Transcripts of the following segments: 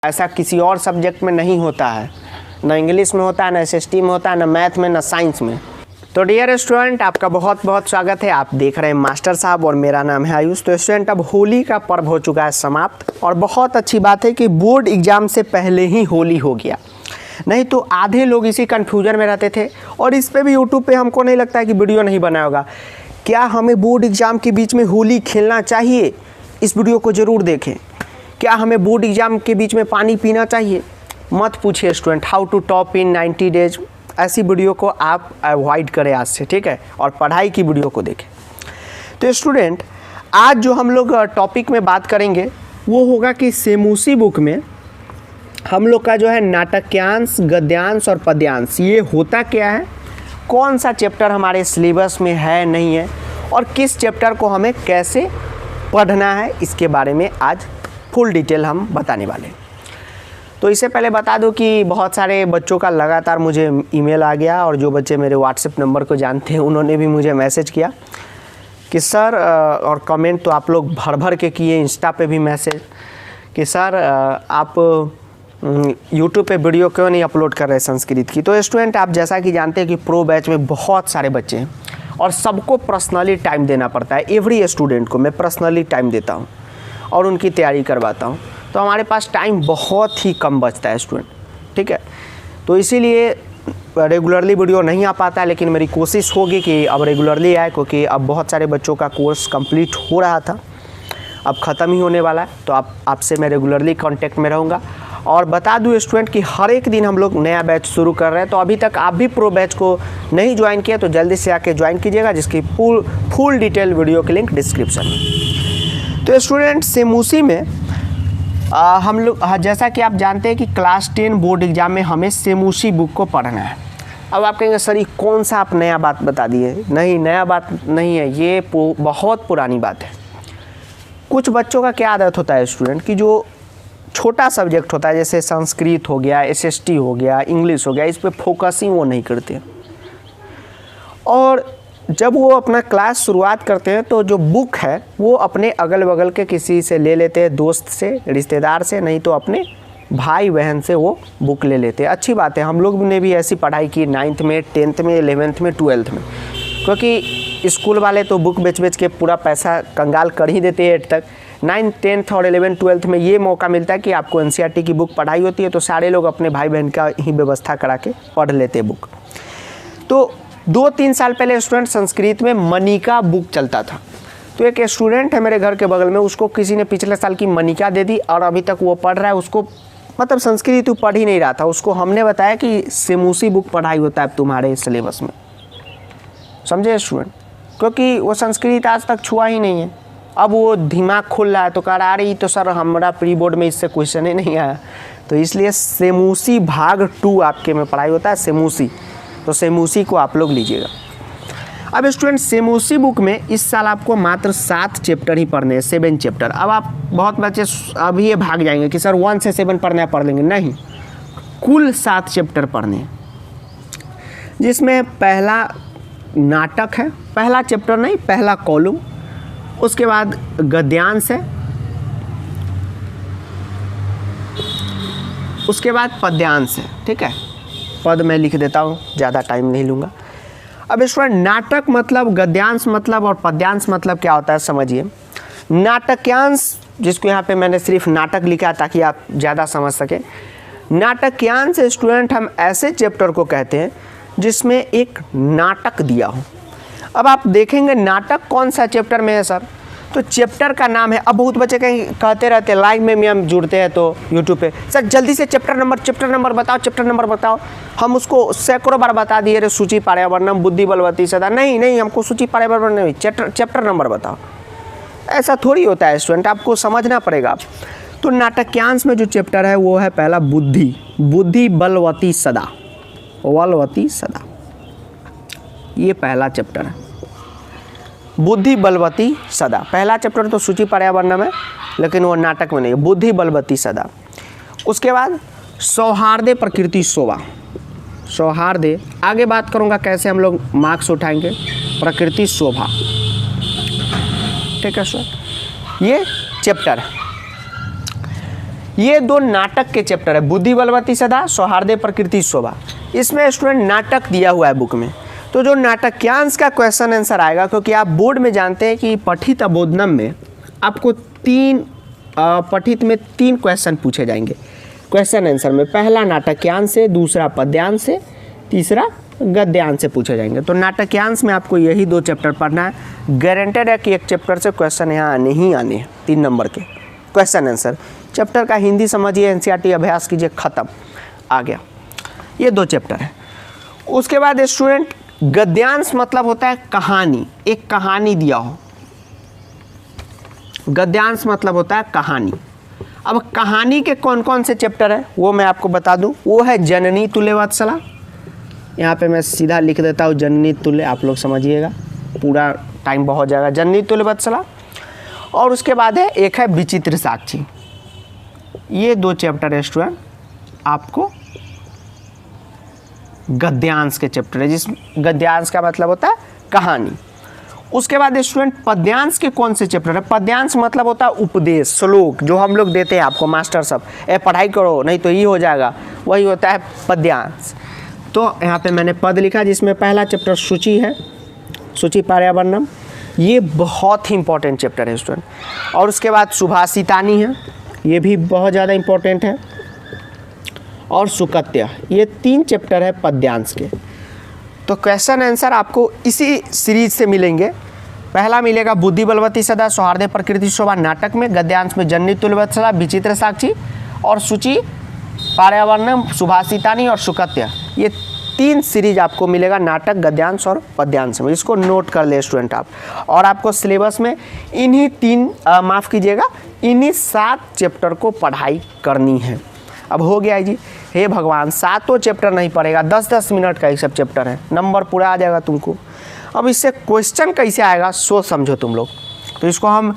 ऐसा किसी और सब्जेक्ट में नहीं होता है, ना इंग्लिश में होता है, ना एसएसटी में होता है, ना मैथ में, ना साइंस में। तो डियर स्टूडेंट, आपका बहुत बहुत स्वागत है। आप देख रहे हैं मास्टर साहब और मेरा नाम है आयुष। तो स्टूडेंट, अब होली का पर्व हो चुका है समाप्त और बहुत अच्छी बात है कि बोर्ड एग्जाम से पहले ही होली हो गया। नहीं तो आधे लोग इसी कन्फ्यूजन में रहते थे और इस पे भी यूट्यूब पे हमको नहीं लगता है कि वीडियो नहीं बनाया होगा। क्या हमें बोर्ड एग्जाम के बीच में होली खेलना चाहिए? इस वीडियो को ज़रूर देखें। क्या हमें बोर्ड एग्जाम के बीच में पानी पीना चाहिए? मत पूछिए student. How to top in 90 days, ऐसी वीडियो को आप अवॉइड करें आज से, ठीक है, और पढ़ाई की वीडियो को देखें। तो स्टूडेंट, आज जो हम लोग टॉपिक में बात करेंगे वो होगा कि सेमूसी बुक में हम लोग का जो है नाटक्यांश, गद्यांश और पद्यांश, ये होता क्या है, कौन सा चैप्टर हमारे सिलेबस में है नहीं है, और किस चैप्टर को हमें कैसे पढ़ना है, इसके बारे में आज फुल डिटेल हम बताने वाले हैं। तो इससे पहले बता दूं कि बहुत सारे बच्चों का लगातार मुझे ईमेल आ गया और जो बच्चे मेरे व्हाट्सएप नंबर को जानते हैं उन्होंने भी मुझे मैसेज किया कि सर, और कमेंट तो आप लोग भर भर के किए, इंस्टा पे भी मैसेज कि सर आप यूट्यूब पे वीडियो क्यों नहीं अपलोड कर रहे संस्कृत की। तो स्टूडेंट, आप जैसा कि जानते हैं कि प्रो बैच में बहुत सारे बच्चे हैं और सबको पर्सनली टाइम देना पड़ता है। एवरी स्टूडेंट को मैं पर्सनली टाइम देता हूँ और उनकी तैयारी करवाता हूँ। तो हमारे पास टाइम बहुत ही कम बचता है स्टूडेंट, ठीक है। तो इसीलिए रेगुलरली वीडियो नहीं आ पाता है, लेकिन मेरी कोशिश होगी कि अब रेगुलरली आए, क्योंकि अब बहुत सारे बच्चों का कोर्स कंप्लीट हो रहा था, अब ख़त्म ही होने वाला है। तो आपसे मैं रेगुलरली कांटेक्ट में रहूँगा। और बता दूँ स्टूडेंट कि हर एक दिन हम लोग नया बैच शुरू कर रहे हैं। तो अभी तक आप भी प्रो बैच को नहीं ज्वाइन किया तो जल्दी से आके ज्वाइन कीजिएगा, जिसकी फुल डिटेल वीडियो की लिंक डिस्क्रिप्शन में। तो स्टूडेंट, सेमूसी में हम लोग, जैसा कि आप जानते हैं कि क्लास 10 बोर्ड एग्जाम में हमें सेमूसी बुक को पढ़ना है। अब आप कहेंगे सर ये कौन सा आप नया बात बता दिए? नहीं, नया बात नहीं है, ये बहुत पुरानी बात है। कुछ बच्चों का क्या आदत होता है स्टूडेंट कि जो छोटा सब्जेक्ट होता है, जैसे संस्कृत हो गया, एसएसटी हो गया, इंग्लिश हो गया, इस पर फोकसिंग वो नहीं करते। और जब वो अपना क्लास शुरुआत करते हैं तो जो बुक है वो अपने अगल बगल के किसी से ले लेते हैं, दोस्त से, रिश्तेदार से, नहीं तो अपने भाई बहन से वो बुक ले लेते हैं। अच्छी बात है, हम लोग ने भी ऐसी पढ़ाई की 9th में, 10th में, 11th में, 12th में, क्योंकि स्कूल वाले तो बुक बेच के पूरा पैसा कंगाल कर ही देते हैं 8 तक। 9th, 10th और 11th, 12th में ये मौका मिलता है कि आपको एनसीईआरटी की बुक पढ़ाई होती है, तो सारे लोग अपने भाई बहन का ही व्यवस्था करा के पढ़ लेते बुक। तो 2-3 साल पहले स्टूडेंट संस्कृत में मनिका बुक चलता था। तो एक स्टूडेंट है मेरे घर के बगल में, उसको किसी ने पिछले साल की मनिका दे दी और अभी तक वो पढ़ रहा है। उसको मतलब संस्कृत वो पढ़ ही नहीं रहा था, उसको हमने बताया कि सेमूसी बुक पढ़ाई होता है तुम्हारे सिलेबस में, समझे स्टूडेंट, क्योंकि वो संस्कृत आज तक छुआ ही नहीं है। अब वो दिमाग खुल रहा है तो कह रहा रही तो सर हमारा प्री बोर्ड में इससे क्वेश्चन ही नहीं आया। तो इसलिए सेमूसी भाग 2 आपके में पढ़ाई होता है, सेमूसी। तो सेमूसी को आप लोग लीजिएगा। अब स्टूडेंट, सेमूसी बुक में इस साल आपको मात्र 7 चैप्टर ही पढ़ने हैं, 7 चैप्टर। अब आप बहुत बच्चे अभी ये भाग जाएंगे कि सर 1 से 7 पढ़ना है, पढ़ लेंगे। नहीं, कुल 7 चैप्टर पढ़ने हैं, जिसमें पहला नाटक है, पहला चैप्टर नहीं, पहला कॉलम। उसके बाद गद्यांश है, उसके बाद पद्यांश है, ठीक है। पद मैं लिख देता हूँ, ज़्यादा टाइम नहीं लूँगा। अब स्टूडेंट, नाटक मतलब, गद्यांश मतलब और पद्यांश मतलब क्या होता है समझिए। नाटक्यांश, जिसको यहाँ पे मैंने सिर्फ नाटक लिखा ताकि आप ज़्यादा समझ सकें। नाटक्यांश स्टूडेंट हम ऐसे चैप्टर को कहते हैं जिसमें एक नाटक दिया हो। अब आप देखेंगे नाटक कौन सा चैप्टर में है सर, तो चैप्टर का नाम है। अब बहुत बच्चे कहते रहते हैं, लाइव में हम जुड़ते हैं तो यूट्यूब पे, सर जल्दी से चैप्टर नंबर बताओ, चैप्टर नंबर बताओ। हम उसको सैकड़ों बार बता दिए, रे सूचि पर्यावरणम बुद्धि बलवती सदा। नहीं, हमको सूचि पर्यावरण नहीं, चैप्टर नंबर बताओ। ऐसा थोड़ी होता है स्टूडेंट, आपको समझना पड़ेगा। तो नाटक्यांश में जो चैप्टर है वो है पहला बुद्धि बलवती सदा, ये पहला चैप्टर है, बुद्धि बलवती सदा। पहला चैप्टर तो सूचि पर्यावरण में, लेकिन वो नाटक में नहीं है, बुद्धि बलवती सदा। उसके बाद सौहार्दे प्रकृति शोभा, सौहार्दे, आगे बात करूँगा कैसे हम लोग मार्क्स उठाएंगे, प्रकृति शोभा, ठीक है सर। ये चैप्टर है। ये दो नाटक के चैप्टर है, बुद्धि बलवती सदा, सौहार्दे प्रकृति शोभा। इसमें स्टूडेंट नाटक दिया हुआ है बुक में, तो जो नाटक्यांश का क्वेश्चन आंसर आएगा, क्योंकि आप बोर्ड में जानते हैं कि पठित अबोधनम में आपको पठित में 3 क्वेश्चन पूछे जाएंगे क्वेश्चन आंसर में। पहला नाटक्यांश से, दूसरा पद्यांश से, तीसरा गद्यांश से पूछे जाएंगे। तो नाटक्यांश में आपको यही 2 चैप्टर पढ़ना है। गारंटेड है कि एक चैप्टर से क्वेश्चन यहाँ आने ही आने हैं, 3 नंबर के क्वेश्चन आंसर। चैप्टर का हिंदी समझिए, एनसीईआरटी अभ्यास कीजिए, खत्म, आ गया। ये 2 चैप्टर है। उसके बाद स्टूडेंट गद्यांश मतलब होता है कहानी, एक कहानी दिया हो। गद्यांश मतलब होता है कहानी। अब कहानी के कौन कौन से चैप्टर है वो मैं आपको बता दूं। वो है जननी तुल्य वत्सला, यहाँ पे मैं सीधा लिख देता हूँ जननी तुल्य, आप लोग समझिएगा, पूरा टाइम बहुत जाएगा। जननी तुल्य वत्सला, और उसके बाद है एक है विचित्र साक्षी। ये 2 चैप्टर है स्टूडेंट आपको गद्यांश के चैप्टर है, जिस गद्यांश का मतलब होता है कहानी। उसके बाद स्टूडेंट पद्यांश के कौन से चैप्टर है। पद्यांश मतलब होता है उपदेश, श्लोक, जो हम लोग देते हैं आपको मास्टर साहब, पढ़ाई करो नहीं तो ये हो जाएगा, वही होता है पद्यांश। तो यहाँ पे मैंने पद लिखा, जिसमें पहला चैप्टर सूची है, सूची पर्यावरणम, ये बहुत ही इंपॉर्टेंट चैप्टर है स्टूडेंट। और उसके बाद सुभाषितानी है, ये भी बहुत ज़्यादा इंपॉर्टेंट है, और सुकत्य, ये 3 चैप्टर है पद्यांश के। तो क्वेश्चन आंसर आपको इसी सीरीज से मिलेंगे। पहला मिलेगा बुद्धि बलवती सदा, सौहार्दे प्रकृति शोभा नाटक में, गद्यांश में जननी तुल्य वत्सला, विचित्र साक्षी, और सूची पर्यावरणम, सुभाषितानी और सुकत्य। ये 3 सीरीज आपको मिलेगा नाटक, गद्यांश और पद्यांश में। इसको नोट कर ले स्टूडेंट आप। और आपको सिलेबस में इन्हीं 7 चैप्टर को पढ़ाई करनी है। अब हो गया जी, हे भगवान, 7 चैप्टर नहीं पड़ेगा, 10-10 मिनट का ही सब चैप्टर है, नंबर पूरा आ जाएगा तुमको। अब इससे क्वेश्चन कैसे आएगा सोच समझो तुम लोग। तो इसको हम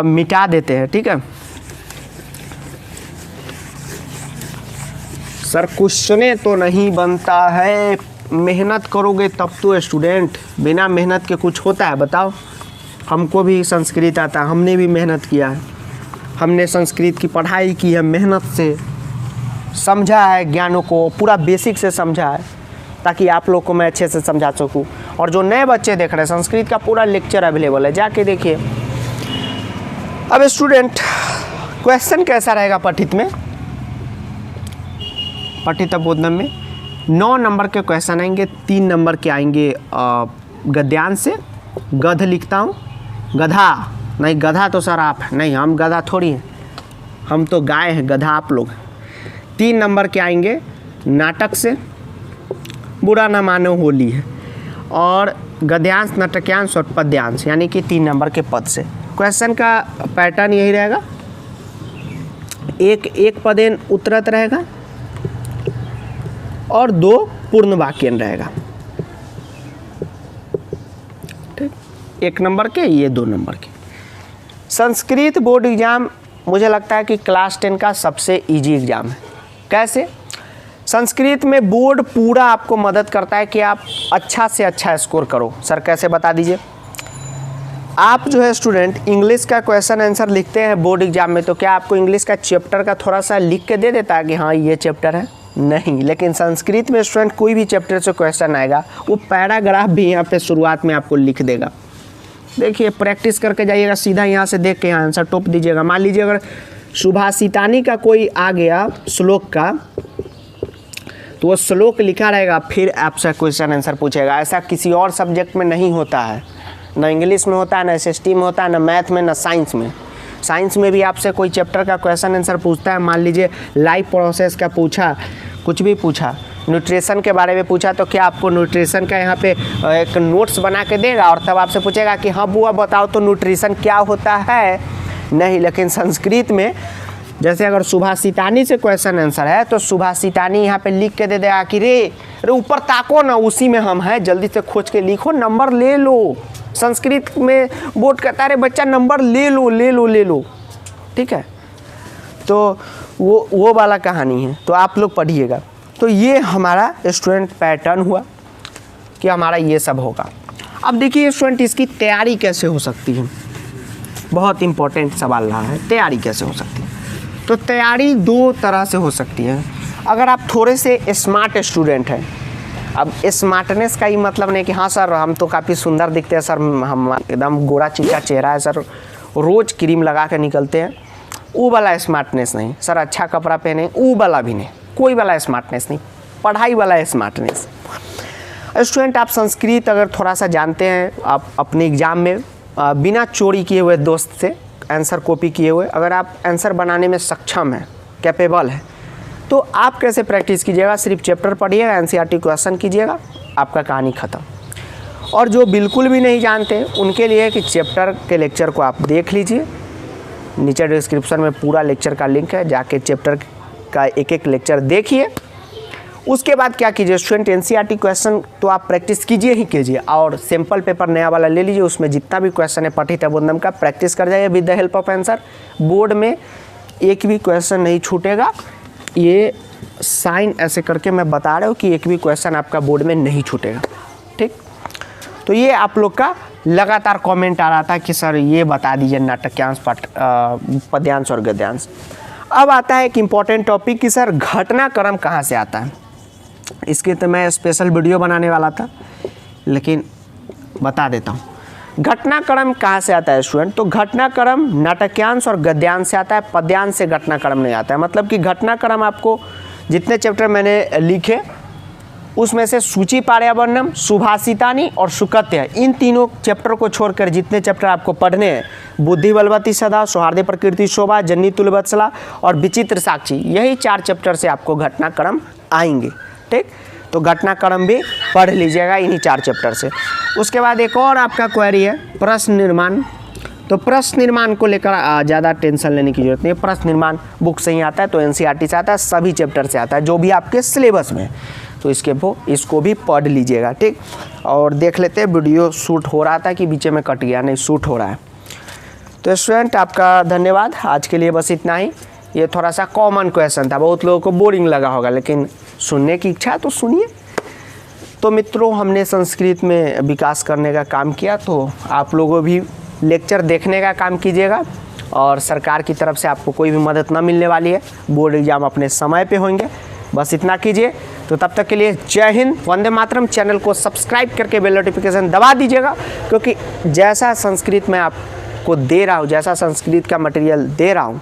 मिटा देते हैं, ठीक है। सर क्वेश्चने तो नहीं बनता है, मेहनत करोगे तब तो स्टूडेंट, बिना मेहनत के कुछ होता है बताओ। हमको भी संस्कृत आता है, हमने भी मेहनत किया है, हमने संस्कृत की पढ़ाई की है, मेहनत से समझा है, ज्ञानों को पूरा बेसिक से समझा है, ताकि आप लोग को मैं अच्छे से समझा सकूं। और जो नए बच्चे देख रहे हैं, संस्कृत का पूरा लेक्चर अवेलेबल है, जाके देखिए। अब स्टूडेंट क्वेश्चन कैसा रहेगा पठित में, पठित अबोधनम में 9 नंबर के क्वेश्चन आएंगे, 3 नंबर के आएंगे गद्यांश से। गध लिखता हूँ, गधा नहीं, गधा तो सर आप नहीं, हम गधा थोड़ी हैं, हम तो गाय हैं, गधा आप लोग। 3 नंबर के आएंगे नाटक से, बुरा ना मानो होली है, और गद्यांश, नाटक्यांश और पद्यांश, यानी कि 3 नंबर के पद से। क्वेश्चन का पैटर्न यही रहेगा, एक पदेन उत्तरत रहेगा और 2 पूर्ण वाक्यन रहेगा, ठीक। 1 नंबर के, ये 2 नंबर के। संस्कृत बोर्ड एग्जाम मुझे लगता है कि क्लास 10 का सबसे इजी एग्जाम है। कैसे? संस्कृत में बोर्ड पूरा आपको मदद करता है कि आप अच्छा से अच्छा स्कोर करो। सर कैसे बता दीजिए। आप जो है स्टूडेंट इंग्लिश का क्वेश्चन आंसर लिखते हैं बोर्ड एग्जाम में, तो क्या आपको इंग्लिश का चैप्टर का थोड़ा सा लिख के दे देता है कि हाँ ये चैप्टर है? नहीं। लेकिन संस्कृत में स्टूडेंट कोई भी चैप्टर से क्वेश्चन आएगा, वो पैराग्राफ भी यहाँ पे शुरुआत में आपको लिख देगा। देखिए प्रैक्टिस करके जाइएगा, सीधा यहाँ से देख के यहाँ आंसर टोप दीजिएगा। मान लीजिए अगर सुभाषितानी का कोई आ गया श्लोक का, तो वो श्लोक लिखा रहेगा, फिर आपसे क्वेश्चन आंसर पूछेगा। ऐसा किसी और सब्जेक्ट में नहीं होता है, ना इंग्लिश में होता है, ना एसएसटी में होता है, ना मैथ में, ना साइंस में। साइंस में भी आपसे कोई चैप्टर का क्वेश्चन आंसर पूछता है, मान लीजिए लाइफ प्रोसेस का पूछा, कुछ भी पूछा, न्यूट्रिशन के बारे में पूछा, तो क्या आपको न्यूट्रिशन का यहाँ पे एक नोट्स बना के देगा और तब आपसे पूछेगा कि हाँ बुआ बताओ तो न्यूट्रिशन क्या होता है? नहीं। लेकिन संस्कृत में जैसे अगर सुभाषितानी से क्वेश्चन आंसर है, तो सुभाषितानी यहाँ पे लिख के दे देगा कि रे ऊपर ताको ना, उसी में हम हैं, जल्दी से खोज के लिखो, नंबर ले लो। संस्कृत में बोर्ड कहता है बच्चा नंबर ले लो ले लो ले लो, ठीक है। तो वो वाला कहानी है, तो आप लोग पढ़िएगा। तो ये हमारा स्टूडेंट पैटर्न हुआ कि हमारा ये सब होगा। अब देखिए स्टूडेंट इसकी तैयारी कैसे हो सकती है, बहुत इंपॉर्टेंट सवाल रहा है, तैयारी कैसे हो सकती है। तो तैयारी दो तरह से हो सकती है। अगर आप थोड़े से स्मार्ट स्टूडेंट हैं, अब स्मार्टनेस का ही मतलब नहीं कि हाँ सर हम तो काफ़ी सुंदर दिखते हैं सर, हम एकदम गोरा चिक्का चेहरा है सर, रोज़ क्रीम लगा के निकलते हैं, वो वाला स्मार्टनेस नहीं। सर अच्छा कपड़ा पहने, वो वाला भी नहीं, कोई वाला स्मार्टनेस नहीं, पढ़ाई वाला स्मार्टनेस। स्टूडेंट आप संस्कृत अगर थोड़ा सा जानते हैं, आप अपने एग्ज़ाम में बिना चोरी किए हुए दोस्त से आंसर कॉपी किए हुए अगर आप आंसर बनाने में सक्षम हैं, कैपेबल है, तो आप कैसे प्रैक्टिस कीजिएगा, सिर्फ चैप्टर पढ़िएगा, एनसीईआरटी क्वेश्चन कीजिएगा, आपका कहानी ख़त्म। और जो बिल्कुल भी नहीं जानते उनके लिए कि चैप्टर के लेक्चर को आप देख लीजिए, नीचे डिस्क्रिप्शन में पूरा लेक्चर का लिंक है, जाके चैप्टर का एक एक लेक्चर देखिए। उसके बाद क्या कीजिए स्टूडेंट, एनसीईआरटी क्वेश्चन तो आप प्रैक्टिस कीजिए ही कीजिए, और सैम्पल पेपर नया वाला ले लीजिए, उसमें जितना भी क्वेश्चन है पठितबोधनम का प्रैक्टिस कर जाइए with the help of answer. Board में एक भी क्वेश्चन नहीं छूटेगा, ये साइन ऐसे करके मैं बता रहा हूँ कि एक भी क्वेश्चन आपका बोर्ड में नहीं छूटेगा, ठीक। तो ये आप लोग का लगातार कमेंट आ रहा था कि सर ये बता दीजिए नाटक्यांश, पद्यांश और गद्यांश। अब आता है एक इम्पॉर्टेंट टॉपिक कि सर घटनाक्रम कहाँ से आता है। इसके तो मैं स्पेशल वीडियो बनाने वाला था, लेकिन बता देता हूँ घटनाक्रम कहाँ से आता है स्टूडेंट। तो घटनाक्रम नाटक्यांश और गद्यांश से आता है, पद्यांश से घटनाक्रम नहीं आता है। मतलब कि घटनाक्रम आपको जितने चैप्टर मैंने लिखे उसमें से सूची पार्यावरणम, सुभाषितानी और सुकत्य, इन तीनों चैप्टर को छोड़कर जितने चैप्टर आपको पढ़ने हैं, बुद्धि बलवती सदा, सौहार्द प्रकृति शोभा, जन्नी तुलवत्सला और विचित्र साक्षी, यही 4 चैप्टर से आपको घटनाक्रम आएंगे, ठीक। तो घटनाक्रम भी पढ़ लीजिएगा इन्हीं 4 चैप्टर से। उसके बाद एक और आपका क्वेरी है प्रश्न निर्माण। तो प्रश्न निर्माण को लेकर ज़्यादा टेंशन लेने की जरूरत नहीं है, प्रश्न निर्माण बुक से ही आता है, तो एनसीईआरटी से आता है, सभी चैप्टर से आता है जो भी आपके सिलेबस में, तो इसको भी पढ़ लीजिएगा, ठीक। और देख लेते हैं, वीडियो शूट हो रहा था कि बीच में कट गया, नहीं शूट हो रहा है। तो स्टूडेंट आपका धन्यवाद, आज के लिए बस इतना ही। ये थोड़ा सा कॉमन क्वेश्चन था, बहुत लोगों को बोरिंग लगा होगा, लेकिन सुनने की इच्छा है तो सुनिए। तो मित्रों हमने संस्कृत में विकास करने का काम किया, तो आप लोगों भी लेक्चर देखने का काम कीजिएगा, और सरकार की तरफ से आपको कोई भी मदद ना मिलने वाली है, बोर्ड एग्जाम अपने समय पे होंगे, बस इतना कीजिए। तो तब तक के लिए जय हिंद, वंदे मातरम। चैनल को सब्सक्राइब करके बेल नोटिफिकेशन दबा दीजिएगा, क्योंकि जैसा संस्कृत में आपको दे रहा हूँ, जैसा संस्कृत का मटेरियल दे रहा हूँ,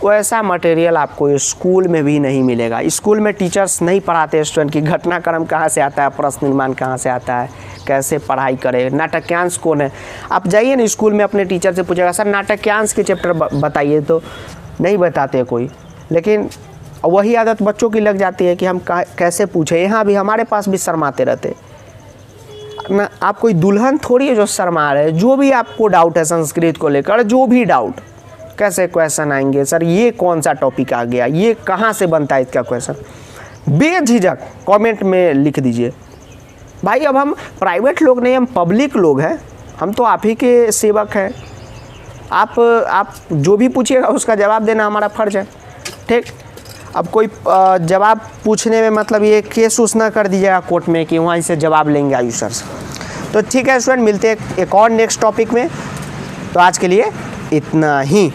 वैसा मटेरियल आपको स्कूल में भी नहीं मिलेगा। स्कूल में टीचर्स नहीं पढ़ाते स्टूडेंट की घटनाक्रम कहाँ से आता है, प्रश्न निर्माण कहाँ से आता है, कैसे पढ़ाई करें, नाटक्यांश कौन है। आप जाइए ना स्कूल में अपने टीचर से पूछेगा सर नाटक्यांश के चैप्टर बताइए, तो नहीं बताते कोई। लेकिन वही आदत बच्चों की लग जाती है कि हम कैसे पूछें। यहाँ भी हमारे पास भी शर्माते रहते ना। आप कोई दुल्हन थोड़ी है जो शर्मा रहे। जो भी आपको डाउट है संस्कृत को लेकर, जो भी डाउट, कैसे क्वेश्चन आएंगे सर, ये कौन सा टॉपिक आ गया, ये कहाँ से बनता है इसका क्वेश्चन, बेझिझक कमेंट में लिख दीजिए। भाई अब हम प्राइवेट लोग नहीं, हम पब्लिक लोग हैं, हम तो आप ही के सेवक हैं। आप जो भी पूछिएगा उसका जवाब देना हमारा फ़र्ज है, ठीक। अब कोई जवाब पूछने में मतलब ये केस उस ना कर दीजिएगा कोर्ट में कि वहाँ से जवाब लेंगे आयु सर से। तो ठीक है स्टूडेंट, मिलते हैं एक और नेक्स्ट टॉपिक में। तो आज के लिए इतना ही।